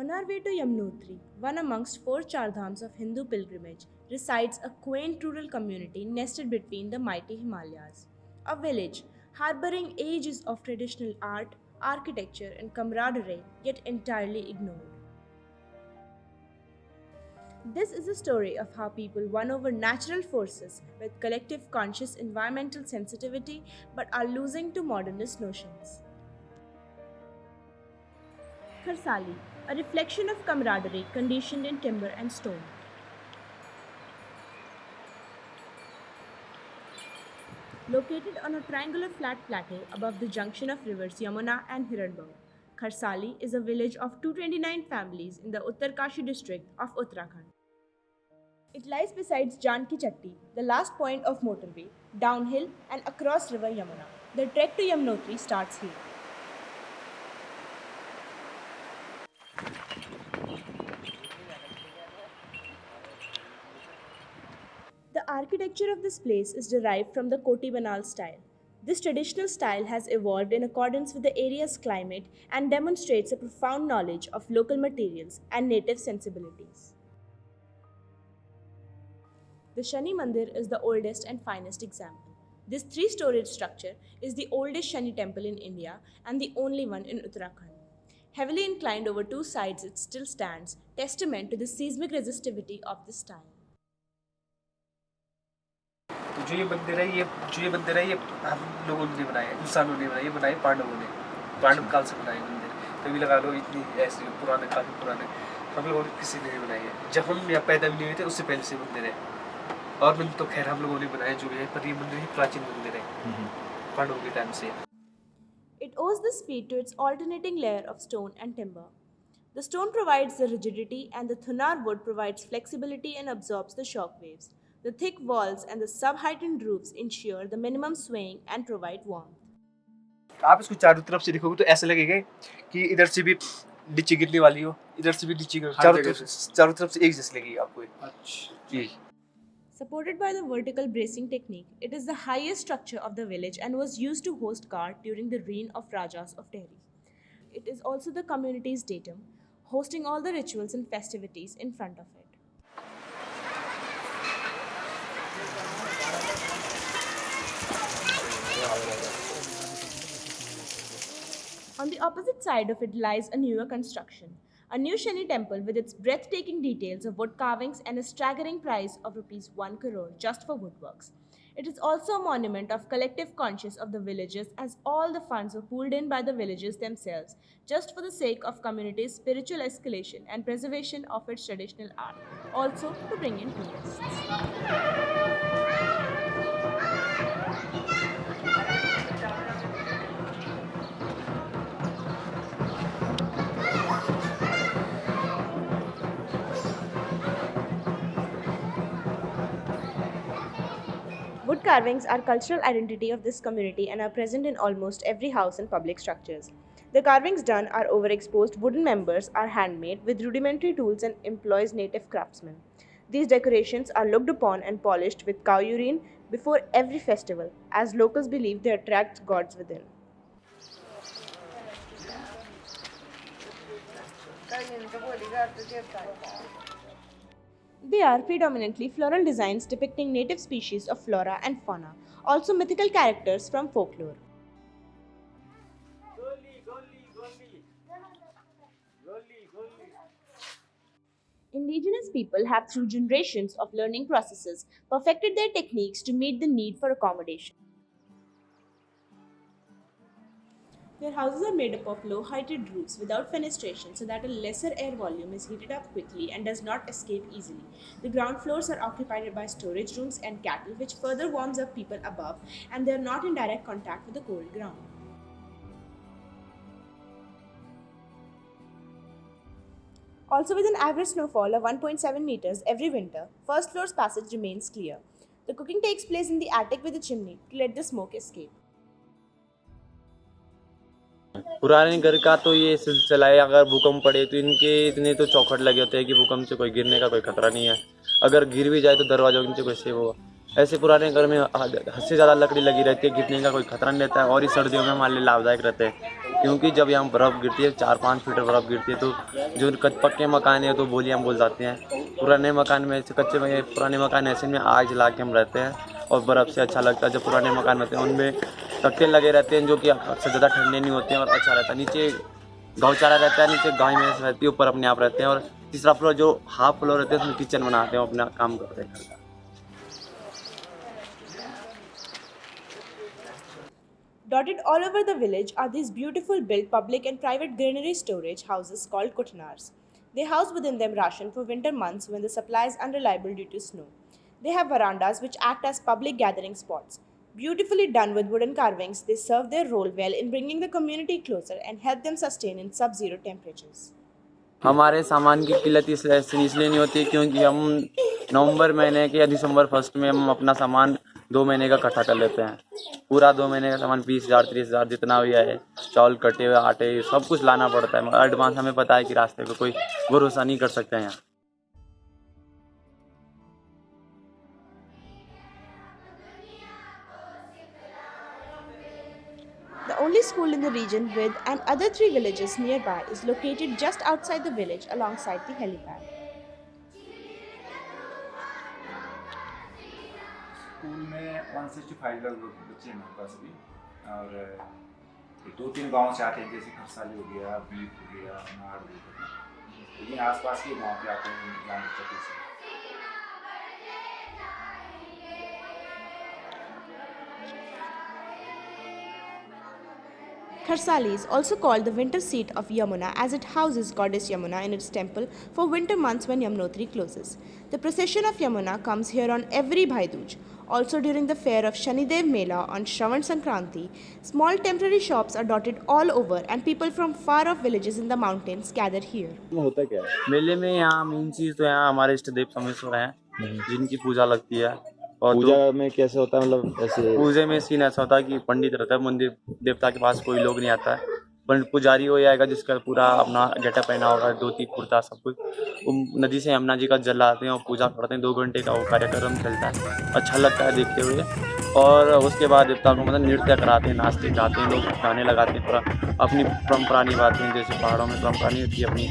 On our way to Yamunotri, one amongst four Chardhams of Hindu pilgrimage, resides a quaint rural community nested between the mighty Himalayas. A village harboring ages of traditional art, architecture, and camaraderie, yet entirely ignored. This is a story of how people won over natural forces with collective conscious environmental sensitivity but are losing to modernist notions. Kharsali, a reflection of camaraderie conditioned in timber and stone. Located on a triangular flat plateau above the junction of rivers Yamuna and Hiranbau, Kharsali is a village of 229 families in the Uttarkashi district of Uttarakhand. It lies beside Janki Chatti, the last point of motorway, downhill and across river Yamuna. The trek to Yamunotri starts here. The architecture of this place is derived from the Koti Banal style. This traditional style has evolved in accordance with the area's climate and demonstrates a profound knowledge of local materials and native sensibilities. The Shani Mandir is the oldest and finest example. This three-storied structure is the oldest Shani temple in India and the only one in Uttarakhand. Heavily inclined over two sides, it still stands, testament to the seismic resistivity of this style. तो जो ये मंदिर है ये हम लोगों ने बनाया है, इंसानों ने बनाया, ये बनाए पांडवों ने, पांडव काल से बनाए मंदिर। तभी लगा लो इतनी ऐसे पुराने, काफी पुराने, हम लोगों ने किसी ने नहीं बनाई है। जब हम यहाँ पैदा भी नहीं हुए थे उससे पहले से मंदिर है। और मंदिर तो खैर हम लोगों ने बनाया जो भी है, पर ये मंदिर ही प्राचीन मंदिर है, पांडवों के टाइम से। It owes this feat to its alternating layer of stone and timber. The stone provides the rigidity and the thunar wood provides flexibility and absorbs the shock waves. The thick walls and the sub-heightened roofs ensure the minimum swaying and provide warmth. आप इसको चारों तरफ से देखोगे तो ऐसा लगेगा कि इधर से भी नीचे गिरने वाली हो, इधर से भी नीचे चारों तरफ से एक जैसी लगेगी आपको। अच्छा जी। Supported by the vertical bracing technique, it is the highest structure of the village and was used to host guard during the reign of Rajas of Tehri. It is also the community's datum, hosting all the rituals and festivities in front of it. On the opposite side of it lies a newer construction, a new Shani temple with its breathtaking details of wood carvings and a staggering price of Rs 1 crore just for woodworks. It is also a monument of collective conscience of the villagers as all the funds were pooled in by the villagers themselves just for the sake of community's spiritual escalation and preservation of its traditional art, also to bring in tourists. Wood carvings are cultural identity of this community and are present in almost every house and public structures. The carvings done are overexposed wooden members are handmade with rudimentary tools and employs native craftsmen. These decorations are looked upon and polished with cow urine before every festival, as locals believe they attract gods within. They are predominantly floral designs depicting native species of flora and fauna, also mythical characters from folklore. Indigenous people have, through generations of learning processes, perfected their techniques to meet the need for accommodation. Their houses are made up of low-heighted roofs without fenestration so that a lesser air volume is heated up quickly and does not escape easily. The ground floors are occupied by storage rooms and cattle, which further warms up people above, and they are not in direct contact with the cold ground. Also, with an average snowfall of 1.7 meters every winter, first floor's passage remains clear. The cooking takes place in the attic with a chimney to let the smoke escape. पुराने घर का तो ये सिलसिला है, अगर भूकंप पड़े तो इनके इतने तो चौखट लगे होते हैं कि भूकंप से कोई गिरने का कोई खतरा नहीं है। अगर गिर भी जाए तो दरवाजों के नीचे कोई सेव होगा। ऐसे पुराने घर में हद से ज़्यादा लकड़ी लगी रहती है, गिरने का कोई खतरा नहीं रहता है और इस सर्दियों में हमारे लिए लाभदायक रहते हैं, क्योंकि जब यहाँ बर्फ़ गिरती है 4-5 फीट बर्फ़ गिरती है तो जो पक्के मकान है तो बोलियाँ बोल जाते हैं। पुराने मकान में पुराने मकान ऐसे में आग जला के हम रहते हैं और बर्फ़ से अच्छा लगता है। जब पुराने मकान होते हैं उनमें तख्ते लगे रहते हैं जो कि अक्सर ज़्यादा ठंडे नहीं होते हैं और अच्छा रहता है। नीचे गौशाला रहता है, नीचे गाय भैंस रहती है, ऊपर अपने आप रहते हैं और तीसरा फ्लोर जो हाफ फ्लोर रहते हैं उसमें किचन बनाते हैं, अपना काम करते हैं घर का। Dotted all over the village are these beautiful built public and private granary storage houses called kutnars. They house within them ration for winter months when the supply is unreliable due to snow. They have verandas which act as public gathering spots. Beautifully done with wooden carvings, they serve their role well in bringing the community closer and help them sustain in sub-zero temperatures. हमारे सामान की किल्लत इसलिए नहीं होती क्योंकि हम नवंबर महीने के या दिसंबर फर्स्ट में हम अपना सामान 2 महीने का इकट्ठा कर लेते हैं। पूरा 2 महीने का सामान 20,000 30,000 जितना भी है, चावल कटे हुए आटे सब कुछ लाना पड़ता है। एडवांस हमें पता है कि रास्ते पे कोई भरोसा नहीं कर सकता है यहाँ। The only school in the region with and other 3 villages nearby is located just outside the village alongside the helipad. School में 165 लगभग बच्चे हैं हमारे पास अभी, और 2-3 गाँव से आते हैं, जैसे खरसाली हो गया, बीप हो गया, नाड़ हो गया, लेकिन आसपास के गाँव के आते हैं ग्राम चक्की से। Kharsali is also called the winter seat of Yamuna as it houses goddess Yamuna in its temple for winter months when Yamunotri closes. The procession of Yamuna comes here on every Bhai Dooj. Also during the fair of Shanidev Mela on Shravan Sankranti, small temporary shops are dotted all over and people from far off villages in the mountains gather here. होता क्या है मेले में? यहाँ main चीज़ तो यहाँ हमारे इष्ट देव सोमेश्वर हैं जिनकी पूजा लगती है। और पूजा में कैसे होता है, मतलब ऐसे? पूजे में सीन ऐसा होता है कि पंडित रहता है, मंदिर देवता के पास कोई लोग नहीं आता है, पंडित पुजारी हो जाएगा जिसका पूरा अपना गेटअप पहना होगा, धोती कुर्ता सब कुछ। वो नदी से यमुना जी का जल लाते हैं और पूजा करते हैं। 2 घंटे का वो कार्यक्रम चलता है, अच्छा लगता है देखते हुए। और उसके बाद देवता को मतलब नृत्य कराते हैं, नाचते गाते हैं, लोग गाने लगाते हैं, पूरा अपनी परंपरा निभाते हैं। जैसे पहाड़ों में परंपरा नहीं होती अपनी,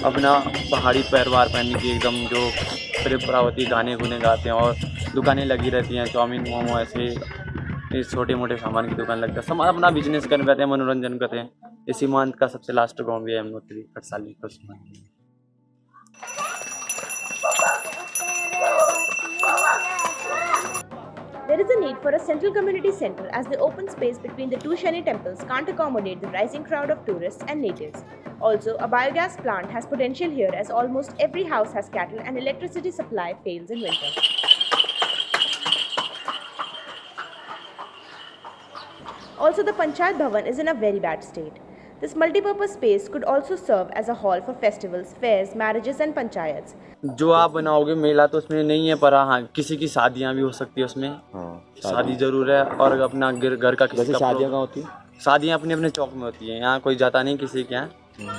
अपना पहाड़ी पैरवार पहनने की एकदम जो परंपरा होती है, गाने गुने गाते हैं। और दुकानें लगी रहती हैं, चाउमीन मोमो ऐसे छोटे मोटे सामान की दुकान लगता है। सब अपना बिजनेस करते हैं, मनोरंजन करते हैं। इस सीमांत का सबसे लास्ट गाँव भी है यमुनोत्री खरसाली का सीमांत। There is a need for a central community center as the open space between the 2 Shani temples can't accommodate the rising crowd of tourists and natives. Also, a biogas plant has potential here as almost every house has cattle and electricity supply fails in winter. Also, the Panchayat Bhavan is in a very bad state. This multi-purpose space could also serve as a hall for festivals, fairs, marriages and panchayats. जो आप बनाओगे मेला तो उसमें नहीं है, पर हाँ किसी की शादियाँ भी हो सकती है उसमें। हाँ, शादी जरूर है। और अपना घर का किसी का शादियाँ कहाँ होती है? शादियाँ अपने अपने चौक में होती हैं। यहाँ कोई जाता नहीं किसी के यहाँ।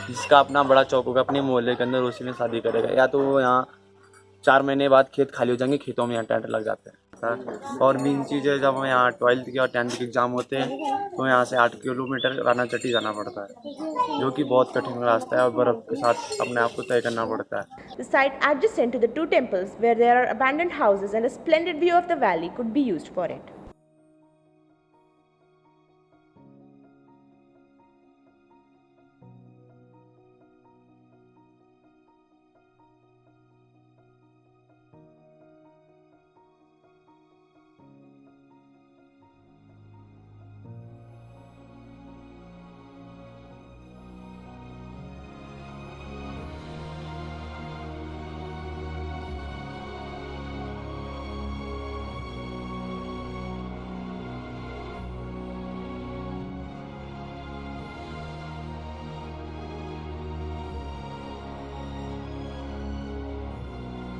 जिसका अपना बड़ा चौक होगा अपने मोहल्ले के अंदर, उसी में शादी करेगा। या तो वो यहाँ 4 महीने बाद खेत खाली हो जाएंगे, खेतों में यहाँ टेंट लग जाते हैं। और मेन चीज़ है, जब यहाँ 12th के और 10th के एग्ज़ाम होते हैं तो यहाँ से 8 किलोमीटर राना चट्टी जाना पड़ता है, जो कि बहुत कठिन रास्ता है और बर्फ़ के साथ अपने आप को तय करना पड़ता है। The site adjacent to the 2 temples where there are abandoned houses and a splendid view of the valley could be used for it.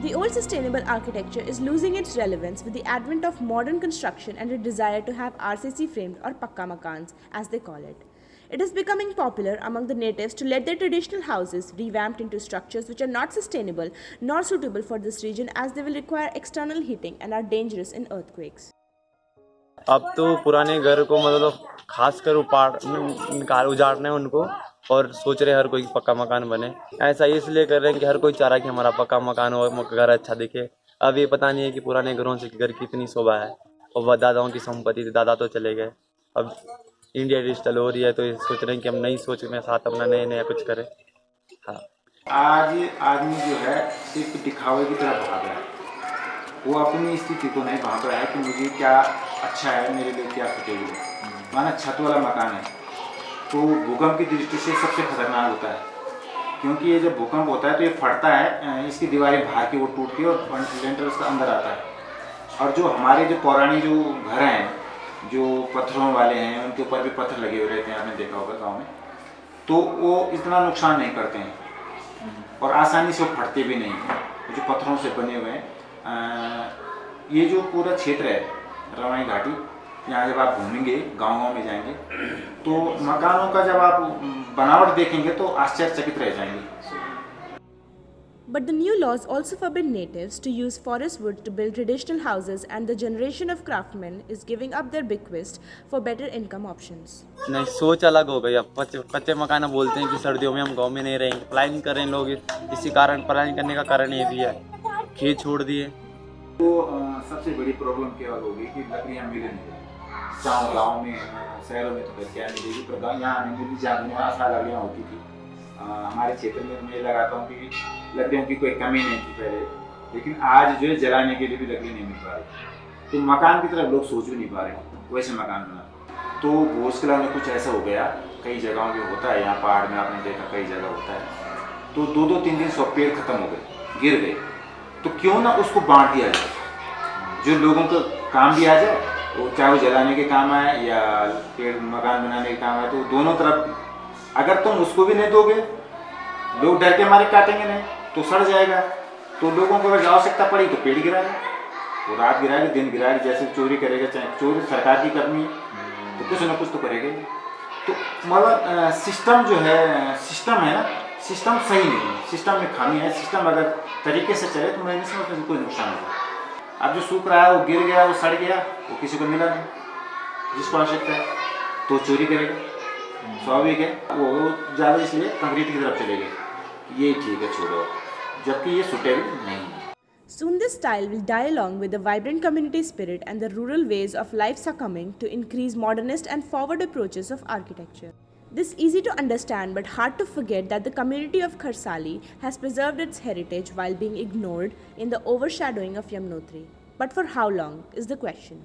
The old sustainable architecture is losing its relevance with the advent of modern construction and a desire to have RCC framed or pakka makans as they call it. It is becoming popular among the natives to let their traditional houses revamped into structures which are not sustainable nor suitable for this region, as they will require external heating and are dangerous in earthquakes. अब तो पुराने घर को मतलब खासकर उजाड़ने हैं उनको और सोच रहे हैं हर कोई पक्का मकान बने। ऐसा इसलिए कर रहे हैं कि हर कोई चाह रहा है कि हमारा पक्का मकान हो, घर अच्छा दिखे। अब ये पता नहीं है कि पुराने घरों से घर की कितनी शोभा है और दादाओं की संपत्ति थी, दादा तो चले गए। अब इंडिया डिजिटल हो रही है तो ये सोच रहे हैं कि हम नई सोच में साथ अपना नया कुछ करें। हाँ, आज आदमी जो है सिर्फ दिखावे की तरफ भाग रहा है, वो अपनी स्थिति को नहीं भाग रहा है कि मुझे क्या अच्छा है, मेरे लिए क्या सुटेबल है। माना छत वाला मकान है तो भूकंप की दृष्टि से सबसे खतरनाक होता है, क्योंकि ये जब भूकंप होता है तो ये फटता है, इसकी दीवारें बाहर की वो टूटती है और लेंटर उसका अंदर आता है। और जो हमारे जो पौराणिक जो घर हैं जो पत्थरों वाले हैं, उनके ऊपर भी पत्थर लगे हुए रहते हैं, आपने देखा होगा गाँव में, तो वो इतना नुकसान नहीं करते हैं और आसानी से वो फटते भी नहीं हैं, जो पत्थरों से बने हुए हैं। ये जो पूरा क्षेत्र है रवाई घाटी, यहाँ जब आप घूमेंगे गाँव में जाएंगे तो मकानों का जब आप बनावट देखेंगे तो आश्चर्यचकित रह जाएंगे। But the new laws also forbid natives to use forest wood to build traditional houses, and the generation of craftsmen is giving up their bequest for better income options. नहीं, सोच अलग हो गई। अब कच्चे मकान बोलते हैं कि सर्दियों में हम गांव में नहीं रहेंगे, प्लानिंग कर रहे हैं लोग। इसी कारण प्लानिंग करने का कारण ये भी है, खेत छोड़ दिए। तो सबसे बड़ी प्रॉब्लम केवल होगी कि लकड़ियाँ मिले नहीं, चाहे गाँव में शहरों में तो क्या मिलेगी, पर यहाँ नहीं मिली। जहाँ आशा लकड़ियाँ होती थी हमारे क्षेत्र में, मैं लगाता हूँ कि लकड़ियों की कोई कमी नहीं थी पहले, लेकिन आज जो है जलाने के लिए भी लकड़ी नहीं मिल पा रही। तो मकान की तरफ लोग सोच भी नहीं पा रहे वैसे मकान बना। तो भूस्खलन में कुछ ऐसा हो गया, कई जगहों में होता है, यहाँ पहाड़ में आपने देखा कई जगह होता है, तो 2-3 दिन 100 पेड़ खत्म हो गए, गिर गए। तो क्यों ना उसको बांट दिया जाए, जो लोगों को काम भी आ जाए, वो चाहे वो जलाने के काम आए या पेड़ मकान बनाने के काम आए। तो दोनों तरफ अगर तुम उसको भी नहीं दोगे, लोग डर के मारे काटेंगे नहीं तो सड़ जाएगा। तो लोगों को अगर आवश्यकता पड़ी तो पेड़ गिराएगा, वो रात गिराएगा दिन गिराएगा, जैसे चोरी करेगा, चाहे चोरी सरकार की करनी है तो कुछ ना कुछ तो करेगा। तो मतलब सिस्टम जो है, सिस्टम है ना, सिस्टम सही नहीं है, सिस्टम में खामी है। सिस्टम अगर तरीके से चले तो मैं नहीं समझता कोई नुकसान होगा। अब जो सूख रहा है वो गिर गया, वो सड़ गया, वो किसी को मिला नहीं जिसको आवश्यकता है, तो चोरी करेगा, स्वाभाविक है। वो ज़्यादा इसलिए कंक्रीट की तरफ चले गए, ये ठीक है छोड़ो, जबकि ये सुटेबल नहीं है। Soon this style will die along with the vibrant community spirit, and the rural ways of life succumbing to increase modernist and forward approaches of architecture. This easy to understand but hard to forget that the community of Kharsali has preserved its heritage while being ignored in the overshadowing of Yamunotri. But for how long is the question.